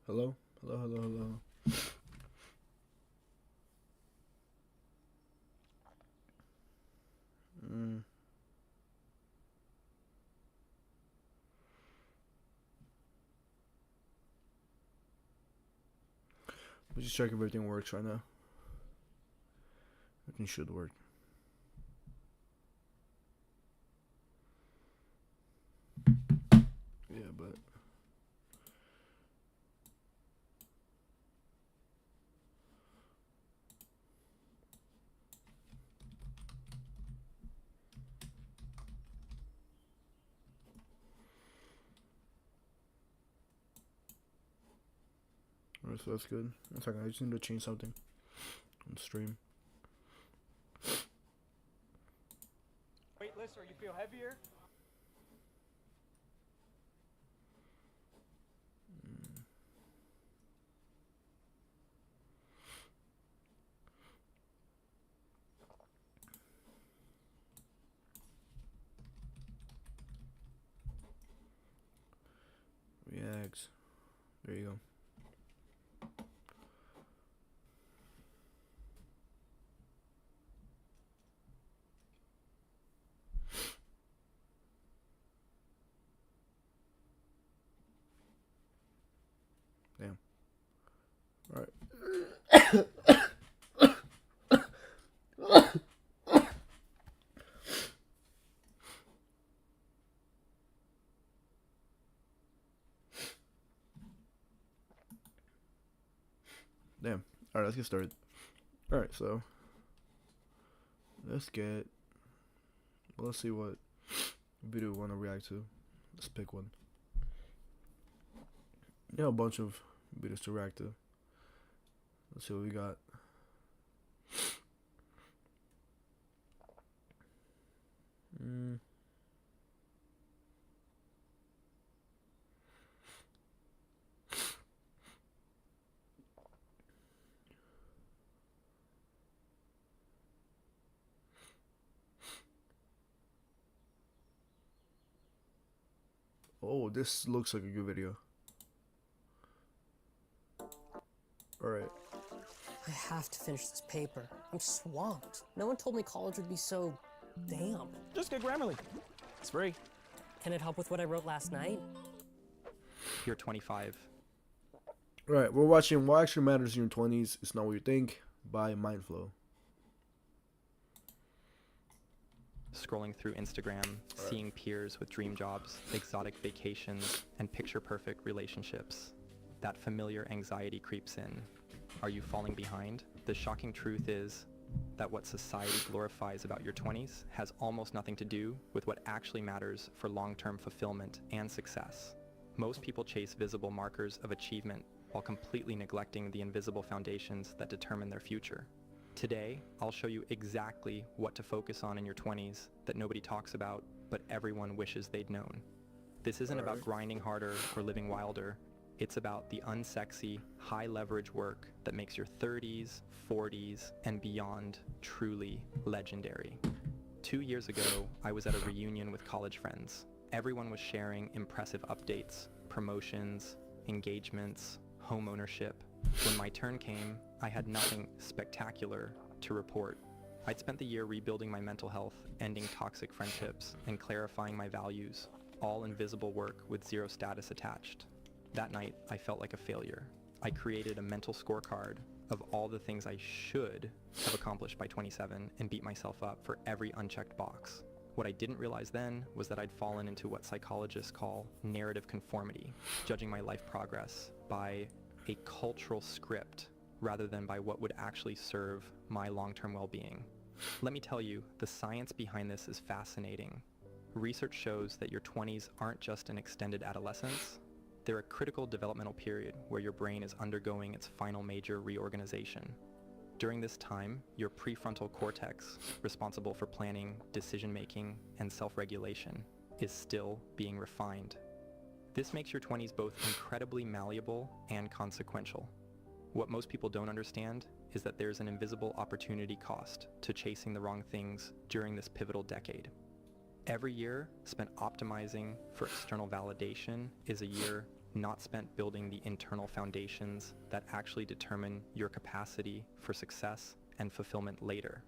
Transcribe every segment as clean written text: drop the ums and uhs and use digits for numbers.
Hello? Hello, hello, hello. Mm. Let's just check if everything works right now. Everything should work. Yeah, but alright, so that's good. One second, I just need to change something on the stream. Weightless, or you feel heavier? Reactz. There you go. Damn. Alright. Damn. Alright, let's get started. Alright, so let's get let's see what video we want to react to. Let's pick one. Yeah, a bunch of videos to react to. Let's see what we got. Oh, this looks like a good video. Alright. I have to finish this paper. I'm swamped. No one told me college would be so damn. Just get Grammarly. It's free. Can it help with what I wrote last night? You're 25. Alright, we're watching What Actually Matters in Your 20s. It's Not What You Think by Mindflow. Scrolling through Instagram, seeing peers with dream jobs, exotic vacations, and picture-perfect relationships. That familiar anxiety creeps in. Are you falling behind? The shocking truth is that what society glorifies about your 20s has almost nothing to do with what actually matters for long-term fulfillment and success. Most people chase visible markers of achievement while completely neglecting the invisible foundations that determine their future. Today, I'll show you exactly what to focus on in your 20s that nobody talks about, but everyone wishes they'd known. This isn't about grinding harder or living wilder. It's about the unsexy, high-leverage work that makes your 30s, 40s, and beyond truly legendary. 2 years ago, I was at a reunion with college friends. Everyone was sharing impressive updates, promotions, engagements, home ownership. When my turn came, I had nothing spectacular to report. I'd spent the year rebuilding my mental health, ending toxic friendships, and clarifying my values, all invisible work with zero status attached. That night, I felt like a failure. I created a mental scorecard of all the things I should have accomplished by 27 and beat myself up for every unchecked box. What I didn't realize then was that I'd fallen into what psychologists call narrative conformity, judging my life progress by a cultural script rather than by what would actually serve my long-term well-being. Let me tell you, the science behind this is fascinating. Research shows that your 20s aren't just an extended adolescence. They're a critical developmental period where your brain is undergoing its final major reorganization. During this time, your prefrontal cortex, responsible for planning, decision-making, and self-regulation, is still being refined. This makes your 20s both incredibly malleable and consequential. What most people don't understand is that there's an invisible opportunity cost to chasing the wrong things during this pivotal decade. Every year spent optimizing for external validation is a year not spent building the internal foundations that actually determine your capacity for success and fulfillment later.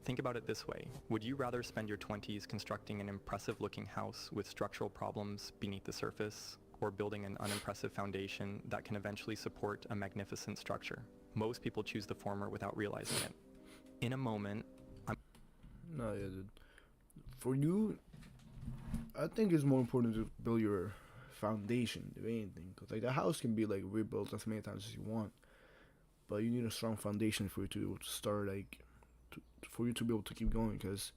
Think about it this way. Would you rather spend your 20s constructing an impressive-looking house with structural problems beneath the surface, or building an unimpressive foundation that can eventually support a magnificent structure? Most people choose the former without realizing it. In a moment, No, yeah, dude. For you, I think it's more important to build your foundation than anything. Cause like the house can be like rebuilt as many times as you want, but you need a strong foundation for you to start for you to be able to keep going. Cause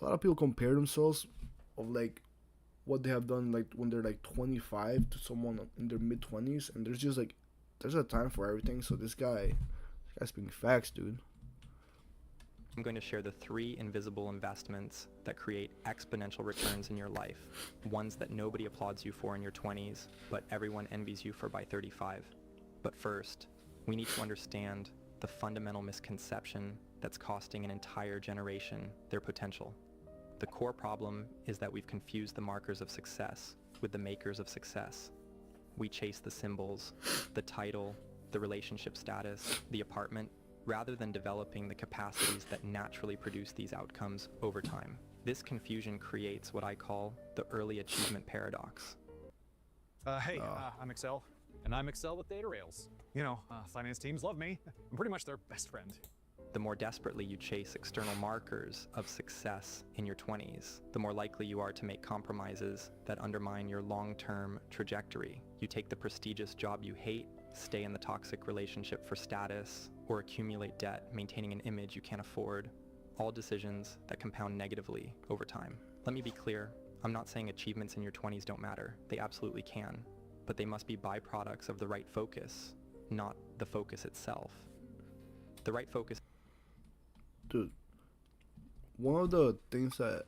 a lot of people compare themselves of like what they have done like when they're like 25 to someone in their mid 20s, and there's a time for everything. So this guy's speaking facts, dude. I'm going to share the 3 invisible investments that create exponential returns in your life, ones that nobody applauds you for in your 20s, but everyone envies you for by 35. But first, we need to understand the fundamental misconception that's costing an entire generation their potential. The core problem is that we've confused the markers of success with the makers of success. We chase the symbols, the title, the relationship status, the apartment, rather than developing the capacities that naturally produce these outcomes over time. This confusion creates what I call the early achievement paradox. I'm Excel, and I'm Excel with data rails. You know, finance teams love me. I'm pretty much their best friend. The more desperately you chase external markers of success in your 20s, the more likely you are to make compromises that undermine your long-term trajectory. You take the prestigious job you hate, stay in the toxic relationship for status, or accumulate debt, maintaining an image you can't afford, all decisions that compound negatively over time. Let me be clear, I'm not saying achievements in your 20s don't matter. They absolutely can, but they must be byproducts of the right focus, not the focus itself. The right focus. Dude, one of the things that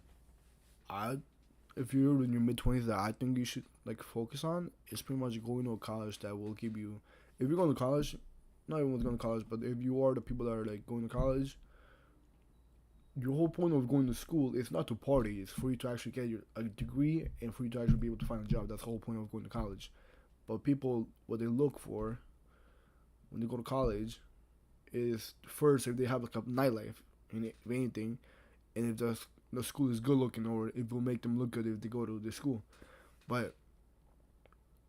if you're in your mid 20s, that I think you should like focus on is pretty much going to a college that will give you. If you're going to college, not everyone's going to college, but if you are the people that are like going to college, your whole point of going to school is not to party. It's for you to actually get a degree and for you to actually be able to find a job. That's the whole point of going to college. But people, what they look for when they go to college is first if they have like a nightlife, if anything, and if the school is good looking, or it will make them look good if they go to the school. But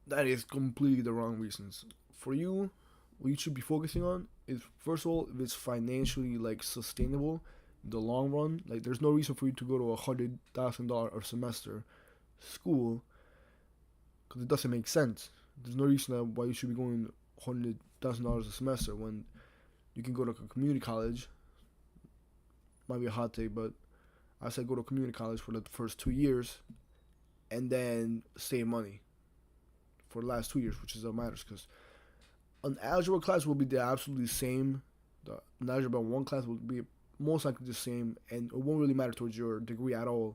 that is completely the wrong reasons. For you, what you should be focusing on is, first of all, if it's financially like sustainable in the long run. Like there's no reason for you to go to $100,000 a semester school, because it doesn't make sense. There's no reason why you should be going $100,000 a semester when you can go to a community college. Might be a hot take, but I said go to community college for the first 2 years and then save money for the last 2 years, which is what matters, because an algebra class will be the absolutely same. An algebra 1 class will be most likely the same, and it won't really matter towards your degree at all.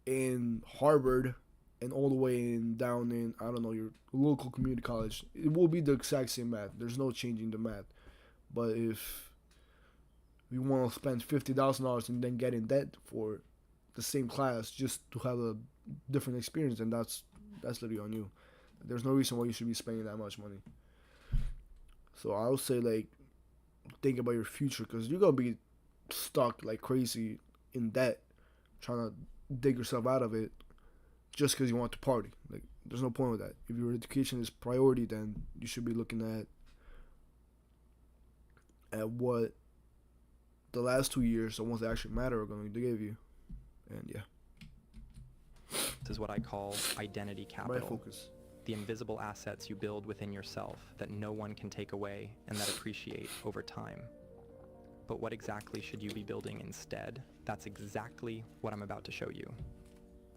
In Harvard and all the way down in, I don't know, your local community college, it will be the exact same math. There's no changing the math. But if you want to spend $50,000 and then get in debt for the same class just to have a different experience, and that's literally on you. There's no reason why you should be spending that much money. So I would say, like, think about your future, because you're going to be stuck like crazy in debt trying to dig yourself out of it just because you want to party. Like, there's no point with that. If your education is priority, then you should be looking at what the last 2 years, the ones that actually matter, are going to give you. And yeah. This is what I call identity capital. Right focus. The invisible assets you build within yourself that no one can take away and that appreciate over time. But what exactly should you be building instead? That's exactly what I'm about to show you.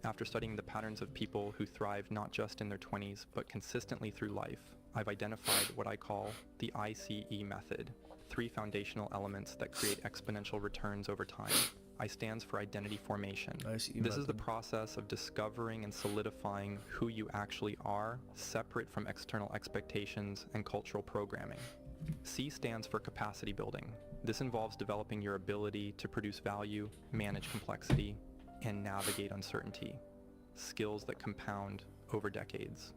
After studying the patterns of people who thrive not just in their 20s, but consistently through life, I've identified what I call the ICE method, 3 foundational elements that create exponential returns over time. I stands for identity formation. This is the process of discovering and solidifying who you actually are, separate from external expectations and cultural programming. C stands for capacity building. This involves developing your ability to produce value, manage complexity, and navigate uncertainty. skills that compound over decades.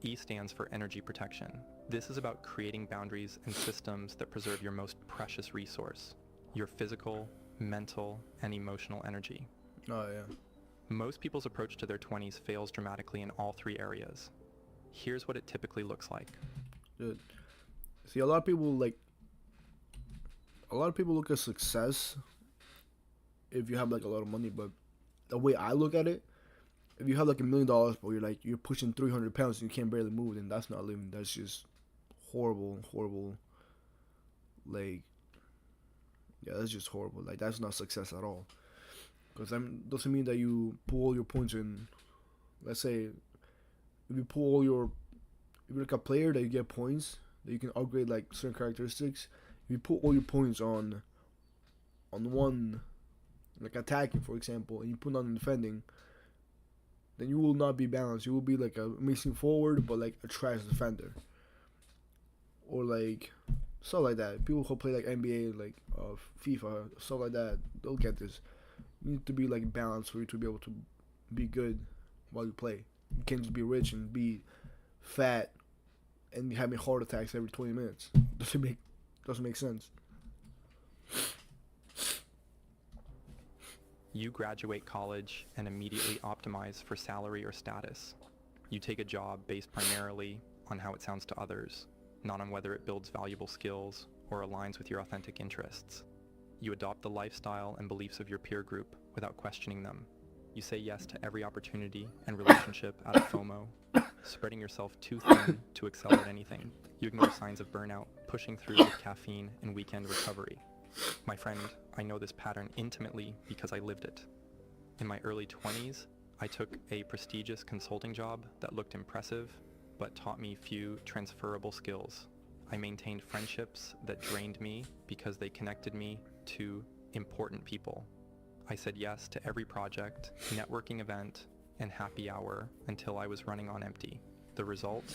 E stands for energy protection. This is about creating boundaries and systems that preserve your most precious resource, your physical, mental, and emotional energy. Oh, yeah. Most people's approach to their 20s fails dramatically in all three areas. Here's what it typically looks like. Dude. See, a lot of people look at success if you have like a lot of money, but the way I look at it, if you have like $1 million, but you're pushing 300 pounds and you can't barely move, then that's not living. That's just horrible. Like, yeah, that's just horrible. Like, that's not success at all. Because that doesn't mean that you pull all your points in. Let's say, if you're like a player that you get points, that you can upgrade like certain characteristics. If you put all your points on one, like attacking, for example, and you put on defending, then you will not be balanced. You will be like a amazing forward, but like a trash defender. Or like stuff like that. People who play like NBA, like FIFA, stuff like that, they'll get this. You need to be like balanced for you to be able to be good while you play. You can't just be rich and be fat and having heart attacks every 20 minutes. Doesn't make sense. You graduate college and immediately optimize for salary or status. You take a job based primarily on how it sounds to others, not on whether it builds valuable skills or aligns with your authentic interests. You adopt the lifestyle and beliefs of your peer group without questioning them. You say yes to every opportunity and relationship out of FOMO, spreading yourself too thin to excel at anything. You ignore signs of burnout, pushing through with caffeine and weekend recovery. My friend, I know this pattern intimately because I lived it. In my early 20s, I took a prestigious consulting job that looked impressive, but taught me few transferable skills. I maintained friendships that drained me because they connected me to important people. I said yes to every project, networking event, and happy hour until I was running on empty. The result?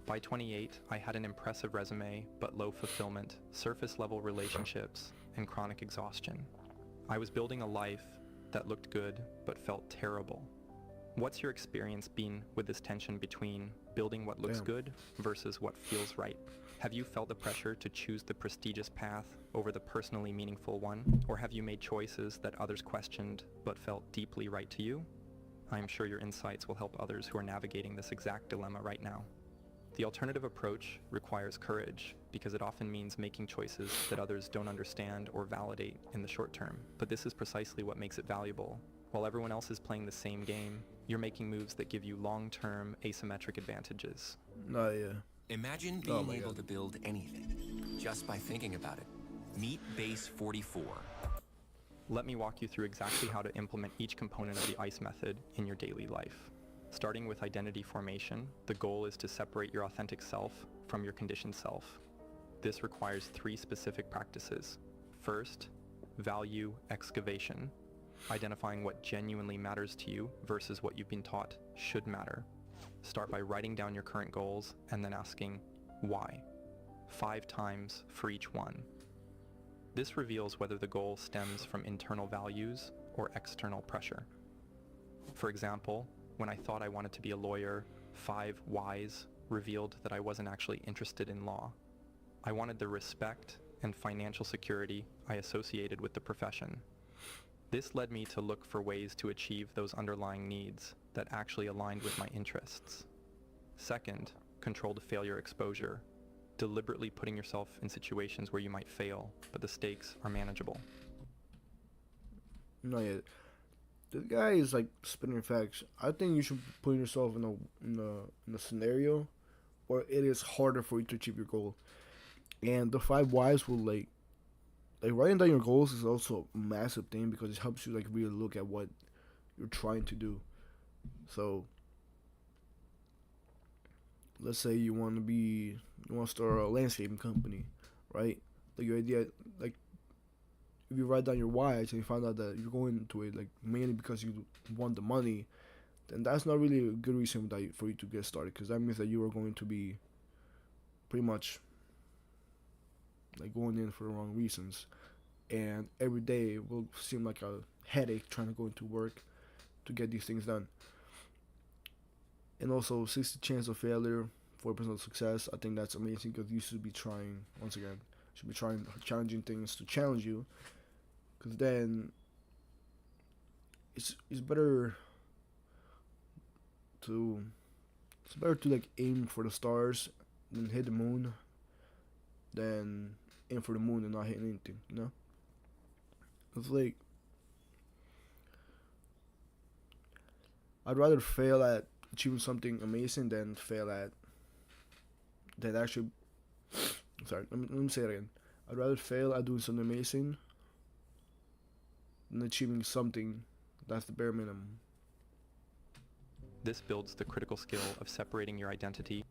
By 28, I had an impressive resume, but low fulfillment, surface-level relationships, and chronic exhaustion. I was building a life that looked good, but felt terrible. What's your experience been with this tension between building what looks good versus what feels right? Have you felt the pressure to choose the prestigious path over the personally meaningful one? Or have you made choices that others questioned but felt deeply right to you? I am sure your insights will help others who are navigating this exact dilemma right now. The alternative approach requires courage because it often means making choices that others don't understand or validate in the short term. But this is precisely what makes it valuable. While everyone else is playing the same game, you're making moves that give you long-term asymmetric advantages. Oh, yeah. Imagine being able to build anything just by thinking about it. Meet Base 44. Let me walk you through exactly how to implement each component of the ICE method in your daily life. Starting with identity formation, the goal is to separate your authentic self from your conditioned self. This requires 3 specific practices. First, value excavation, identifying what genuinely matters to you versus what you've been taught should matter. Start by writing down your current goals and then asking why, 5 times for each one. This reveals whether the goal stems from internal values or external pressure. For example, when I thought I wanted to be a lawyer, 5 whys revealed that I wasn't actually interested in law. I wanted the respect and financial security I associated with the profession. This led me to look for ways to achieve those underlying needs that actually aligned with my interests. Second, controlled failure exposure, deliberately putting yourself in situations where you might fail, but the stakes are manageable. No, yeah. This guy is like spitting facts. I think you should put yourself in a scenario where it is harder for you to achieve your goal. And the 5 whys will like writing down your goals is also a massive thing because it helps you like really look at what you're trying to do. So let's say you want to start a landscaping company, right? Like your idea, like if you write down your whys and you find out that you're going into it like mainly because you want the money, then that's not really a good reason for you to get started, because that means that you are going to be pretty much like going in for the wrong reasons, and every day will seem like a headache trying to go into work to get these things done. And also 60 chance of failure, 4% of success. I think that's amazing because you should be trying, once again, should be trying challenging things to challenge you, because then it's better to like aim for the stars and hit the moon than aim for the moon and not hit anything, you know? It's like I'd rather fail at achieving something amazing than fail at that actually sorry, let me say it again. I'd rather fail at doing something amazing than achieving something that's the bare minimum. This builds the critical skill of separating your identity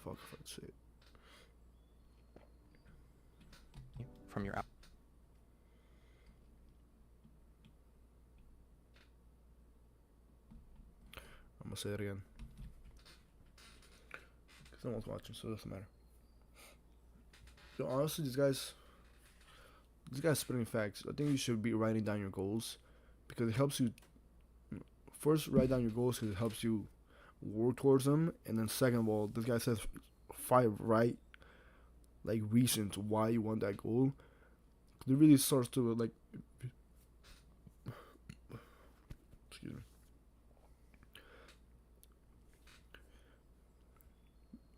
Fuck shit. from your I'm gonna say it again. Cause no one's watching, so it doesn't matter. Yo, honestly, this guy's spitting facts. I think you should be writing down your goals because it helps you. First, write down your goals because it helps you work towards them, and then second of all, this guy says 5 right reasons why you want that goal. It really starts to like. Excuse me.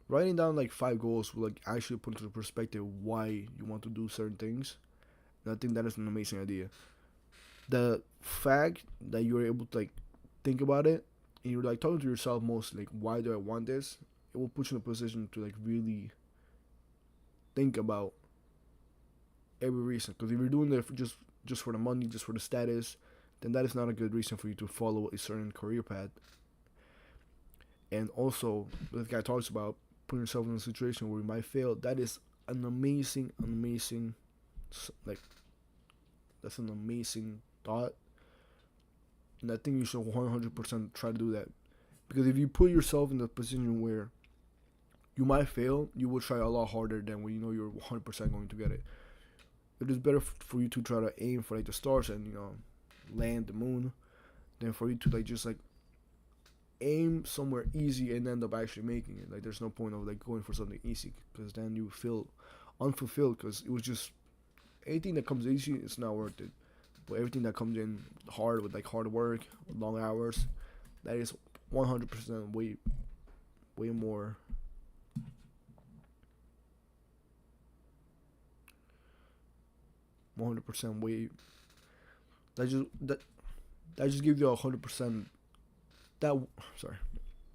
Writing down 5 goals will actually put into perspective why you want to do certain things, and I think that is an amazing idea. The fact that you're able to think about it and you're talking to yourself mostly why do I want this, it will put you in a position to really think about every reason. Because if you're doing it just for the money, just for the status, then that is not a good reason for you to follow a certain career path. And also, this guy talks about putting yourself in a situation where you might fail. That is an amazing that's an amazing thought. And I think you should 100% try to do that. Because if you put yourself in the position where you might fail, you will try a lot harder than when you know you're 100% going to get it. It is better for you to try to aim for the stars and land the moon than for you to just aim somewhere easy and end up actually making it. There's no point of going for something easy because then you feel unfulfilled because it was just anything that comes easy, it's not worth it. But everything that comes in hard with hard work, long hours, that is 100% way more. Way. That just gives you 100%. That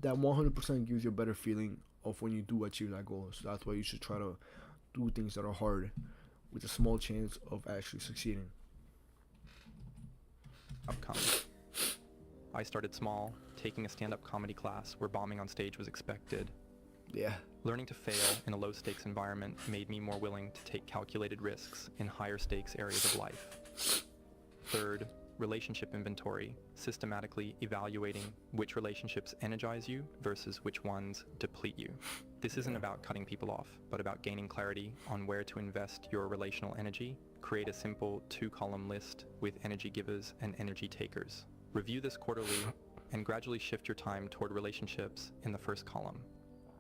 100% gives you a better feeling of when you do achieve that goal. So that's why you should try to do things that are hard with a small chance of actually succeeding. outcome. I started small, taking a stand-up comedy class where bombing on stage was expected. Yeah. Learning to fail in a low-stakes environment made me more willing to take calculated risks in higher-stakes areas of life. Third, relationship inventory, systematically evaluating which relationships energize you versus which ones deplete you. This isn't about cutting people off, but about gaining clarity on where to invest your relational energy. Create a simple 2-column list with energy givers and energy takers. Review this quarterly and gradually shift your time toward relationships in the first column.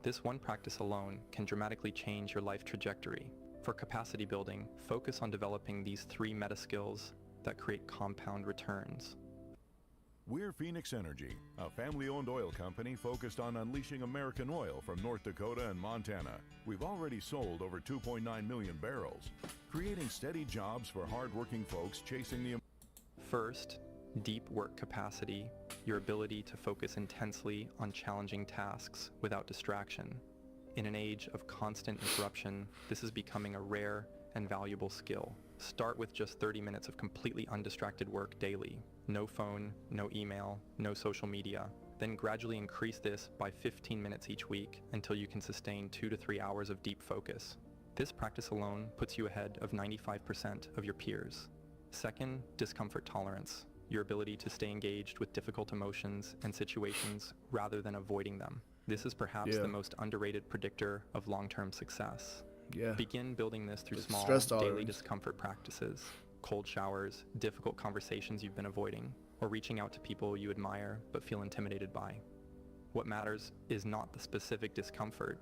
This one practice alone can dramatically change your life trajectory. For capacity building, focus on developing these 3 meta skills that create compound returns. We're Phoenix Energy, a family-owned oil company focused on unleashing American oil from North Dakota and Montana. We've already sold over 2.9 million barrels, creating steady jobs for hard-working folks chasing the... First, deep work capacity, your ability to focus intensely on challenging tasks without distraction. In an age of constant interruption, this is becoming a rare and valuable skill. Start with just 30 minutes of completely undistracted work daily. No phone, no email, no social media. Then gradually increase this by 15 minutes each week until you can sustain 2 to 3 hours of deep focus. This practice alone puts you ahead of 95% of your peers. Second, discomfort tolerance. Your ability to stay engaged with difficult emotions and situations rather than avoiding them. This is perhaps the most underrated predictor of long-term success. Yeah. Begin building this through small daily discomfort practices. Cold showers, difficult conversations you've been avoiding. or reaching out to people you admire but feel intimidated by. What matters is not the specific discomfort,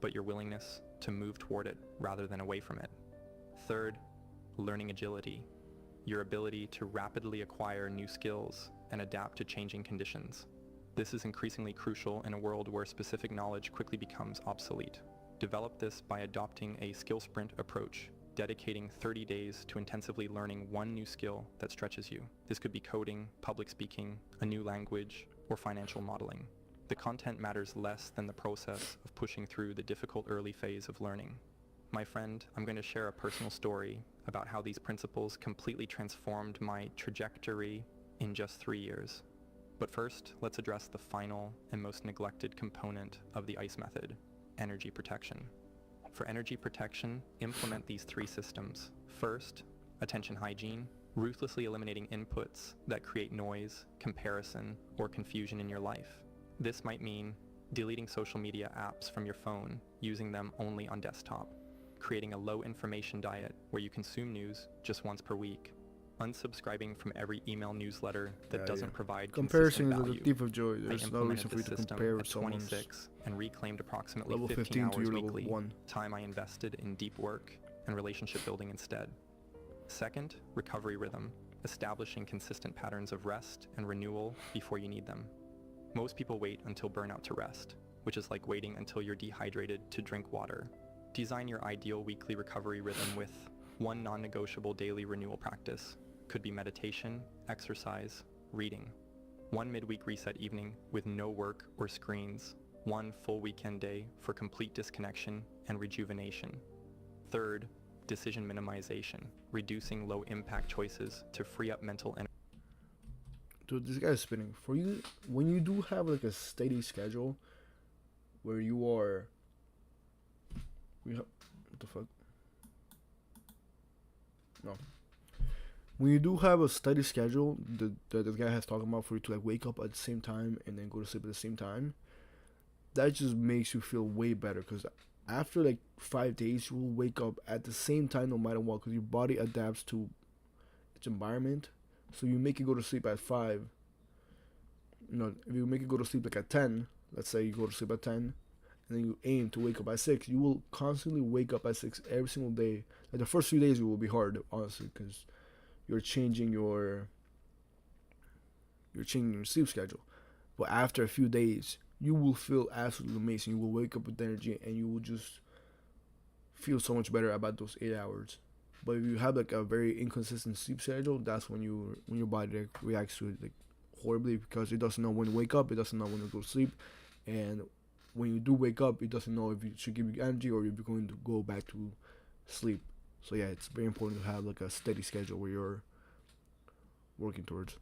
but your willingness to move toward it rather than away from it. Third, learning agility, your ability to rapidly acquire new skills and adapt to changing conditions. This is increasingly crucial in a world where specific knowledge quickly becomes obsolete. Develop this by adopting a skill sprint approach, dedicating 30 days to intensively learning one new skill that stretches you. This could be coding, public speaking, a new language, or financial modeling. The content matters less than the process of pushing through the difficult early phase of learning. My friend, I'm going to share a personal story about how these principles completely transformed my trajectory in just 3 years. But first, let's address the final and most neglected component of the ICE method, energy protection. For energy protection, implement these 3 systems. First, attention hygiene, ruthlessly eliminating inputs that create noise, comparison, or confusion in your life. This might mean deleting social media apps from your phone, using them only on desktop, creating a low information diet where you consume news just once per week, unsubscribing from every email newsletter that doesn't provide comparison consistent is value. the thief of joy. I There's no reason implemented for you this to system compare at with someone's 26 and reclaimed approximately level 15 15 to hours your level weekly, 1. time I invested in deep work and relationship building instead. Second, recovery rhythm, establishing consistent patterns of rest and renewal before you need them. Most people wait until burnout to rest, which is like waiting until you're dehydrated to drink water. Design your ideal weekly recovery rhythm with one non-negotiable daily renewal practice. Could be meditation, exercise, reading. One midweek reset evening with no work or screens. One full weekend day for complete disconnection and rejuvenation. Third, decision minimization, reducing low-impact choices to free up mental energy. Dude, this guy's spinning. For you, when you do have like a steady schedule, where you are, what the fuck? No. When you do have a steady schedule that this guy has talking about, for you to like wake up at the same time and then go to sleep at the same time, that just makes you feel way better. Because after like 5 days, you will wake up at the same time no matter what, because your body adapts to its environment. So you make it go to sleep at 5. If you make it go to sleep like at 10, let's say you go to sleep at 10, and then you aim to wake up at 6, you will constantly wake up at 6 every single day. Like the first few days, it will be hard, honestly, because you're changing your sleep schedule. But after a few days, you will feel absolutely amazing. You will wake up with energy, and you will just feel so much better about those 8 hours. But if you have like a very inconsistent sleep schedule, that's when your body like reacts to it like horribly, because it doesn't know when to wake up, it doesn't know when to go to sleep, and when you do wake up, it doesn't know if it should give you energy or if you're going to go back to sleep. So yeah, it's very important to have like a steady schedule where you're working towards.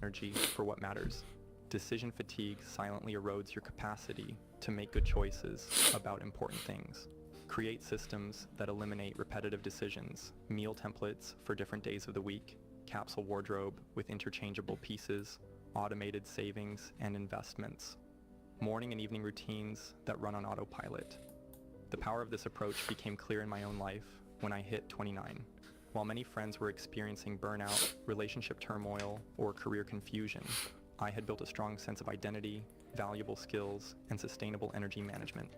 Energy for what matters. Decision fatigue silently erodes your capacity to make good choices about important things. Create systems that eliminate repetitive decisions, meal templates for different days of the week, capsule wardrobe with interchangeable pieces, automated savings and investments, morning and evening routines that run on autopilot. The power of this approach became clear in my own life when I hit 29. While many friends were experiencing burnout, relationship turmoil, or career confusion, I had built a strong sense of identity, valuable skills, and sustainable energy management.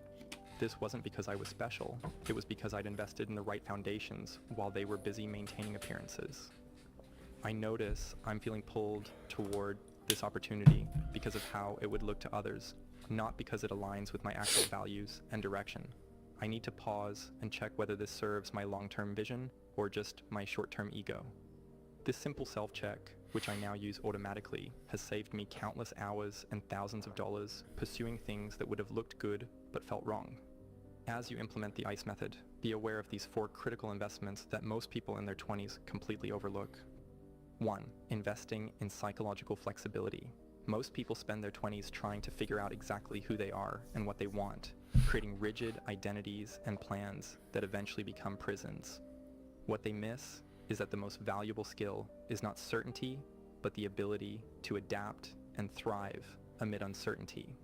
This wasn't because I was special, it was because I'd invested in the right foundations while they were busy maintaining appearances. I notice I'm feeling pulled toward this opportunity because of how it would look to others, not because it aligns with my actual values and direction. I need to pause and check whether this serves my long-term vision or just my short-term ego. This simple self-check, which I now use automatically, has saved me countless hours and thousands of dollars pursuing things that would have looked good but felt wrong. As you implement the ICE method, be aware of these 4 critical investments that most people in their 20s completely overlook. 1. Investing in psychological flexibility. Most people spend their 20s trying to figure out exactly who they are and what they want, creating rigid identities and plans that eventually become prisons. What they miss is that the most valuable skill is not certainty, but the ability to adapt and thrive amid uncertainty.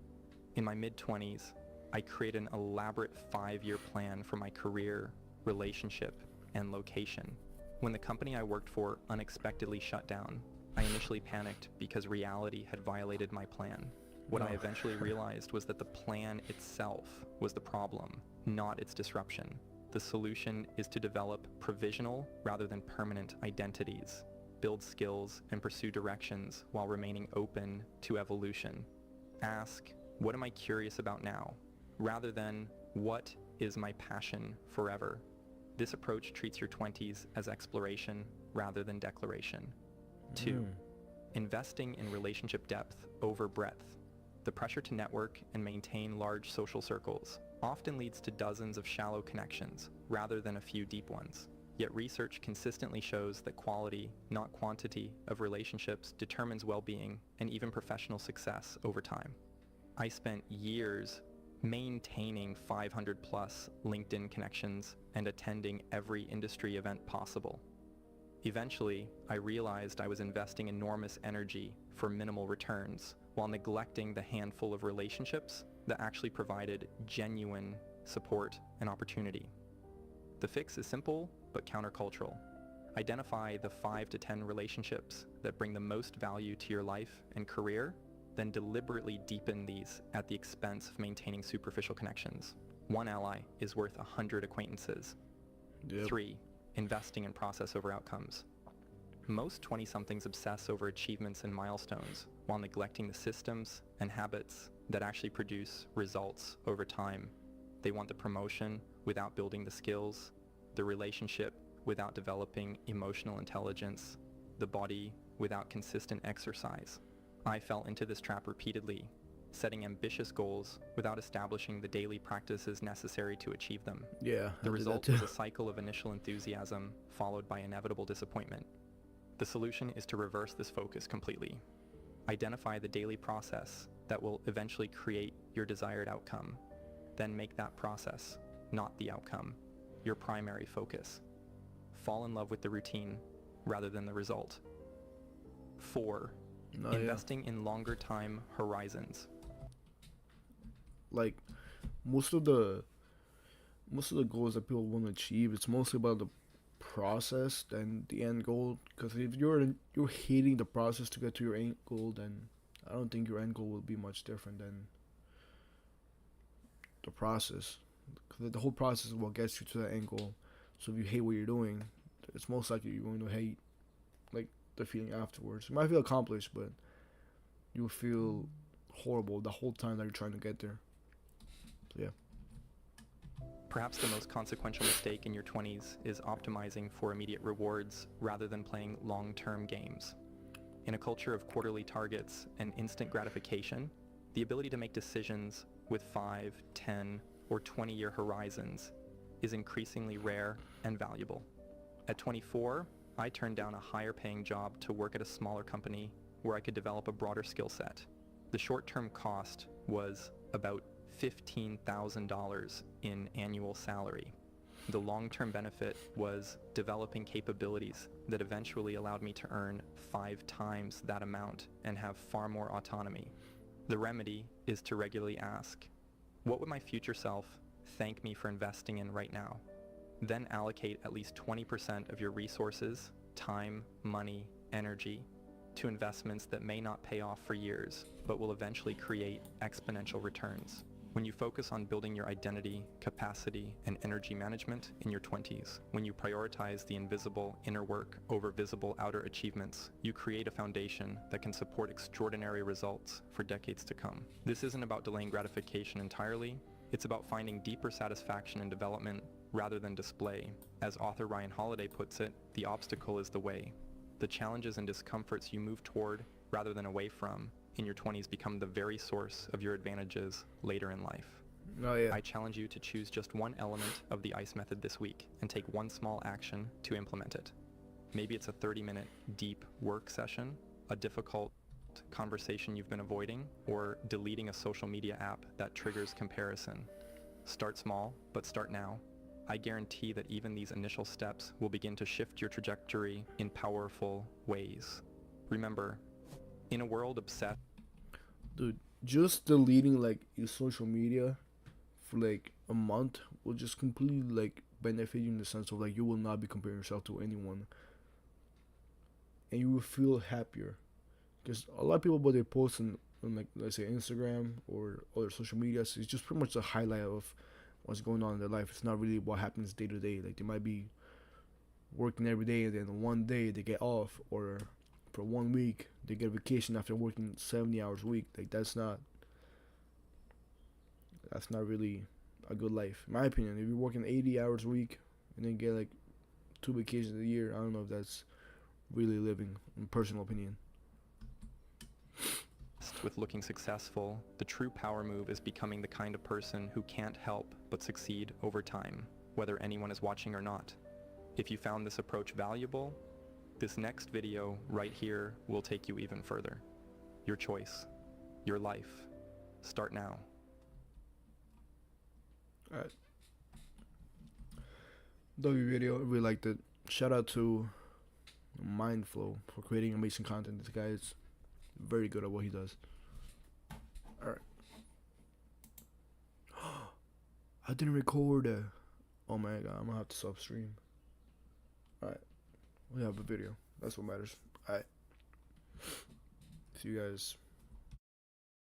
In my mid-20s, I created an elaborate 5-year plan for my career, relationship, and location. When the company I worked for unexpectedly shut down, I initially panicked because reality had violated my plan. What I eventually realized was that the plan itself was the problem, not its disruption. The solution is to develop provisional rather than permanent identities, build skills, and pursue directions while remaining open to evolution. Ask, what am I curious about now? Rather than, what is my passion forever? This approach treats your 20s as exploration rather than declaration. 2. Investing in relationship depth over breadth. The pressure to network and maintain large social circles often leads to dozens of shallow connections rather than a few deep ones. Yet research consistently shows that quality, not quantity, of relationships determines well-being and even professional success over time. I spent years maintaining 500 plus LinkedIn connections and attending every industry event possible. Eventually, I realized I was investing enormous energy for minimal returns while neglecting the handful of relationships that actually provided genuine support and opportunity. The fix is simple but countercultural. Identify the 5 to 10 relationships that bring the most value to your life and career, then deliberately deepen these at the expense of maintaining superficial connections. One ally is worth 100 acquaintances. 3. Investing in process over outcomes. Most 20-somethings obsess over achievements and milestones while neglecting the systems and habits that actually produce results over time. They want the promotion without building the skills, the relationship without developing emotional intelligence, the body without consistent exercise. I fell into this trap repeatedly, setting ambitious goals without establishing the daily practices necessary to achieve them. Yeah, The result was a cycle of initial enthusiasm followed by inevitable disappointment. The solution is to reverse this focus completely. Identify the daily process that will eventually create your desired outcome. Then make that process, not the outcome, your primary focus. Fall in love with the routine rather than the result. 4. Investing in longer time horizons. Like most of the goals that people want to achieve, it's mostly about the process than the end goal. Because if you're hating the process to get to your end goal, then I don't think your end goal will be much different than the process. Because the whole process is what gets you to that end goal. So if you hate what you're doing, it's most likely you're going to hate like the feeling afterwards. You might feel accomplished, but you'll feel horrible the whole time that you're trying to get there. So yeah. Perhaps the most consequential mistake in your 20s is optimizing for immediate rewards rather than playing long-term games. In a culture of quarterly targets and instant gratification, the ability to make decisions with 5, 10, or 20-year horizons is increasingly rare and valuable. At 24, I turned down a higher-paying job to work at a smaller company where I could develop a broader skill set. The short-term cost was about $15,000 in annual salary. The long-term benefit was developing capabilities that eventually allowed me to earn 5 times that amount and have far more autonomy. The remedy is to regularly ask, what would my future self thank me for investing in right now? Then allocate at least 20% of your resources, time, money, energy, to investments that may not pay off for years, but will eventually create exponential returns. When you focus on building your identity, capacity, and energy management in your 20s, when you prioritize the invisible inner work over visible outer achievements, you create a foundation that can support extraordinary results for decades to come. This isn't about delaying gratification entirely. It's about finding deeper satisfaction in development rather than display. As author Ryan Holiday puts it, the obstacle is the way. The challenges and discomforts you move toward rather than away from in your 20s become the very source of your advantages later in life. Oh, yeah. I challenge you to choose just one element of the ICE method this week and take one small action to implement it. Maybe it's a 30-minute deep work session, a difficult conversation you've been avoiding, or deleting a social media app that triggers comparison. Start small, but start now. I guarantee that even these initial steps will begin to shift your trajectory in powerful ways. Remember, in a world obsessed... Dude, just deleting like your social media for like a month will just completely like benefit you in the sense of like you will not be comparing yourself to anyone and you will feel happier. Because a lot of people, what they post on like, let's say Instagram or other social media, so it's just pretty much a highlight of what's going on in their life. It's not really what happens day to day. Like, they might be working every day, and then one day they get off, or for 1 week they get a vacation after working 70 hours a week. Like, that's not really a good life, in my opinion. If you're working 80 hours a week and then get like 2 vacations a year, I don't know if that's really living, in personal opinion. With looking successful, the true power move is becoming the kind of person who can't help but succeed over time, whether anyone is watching or not. If you found this approach valuable, this next video right here will take you even further. Your choice, your life. Start now. Alright. W video, I really liked it. Shout out to Mindflow for creating amazing content. This guy is very good at what he does. Alright. I didn't record it. Oh my god, I'm gonna have to stop stream. Alright. We have a video. That's what matters. Alright. See you guys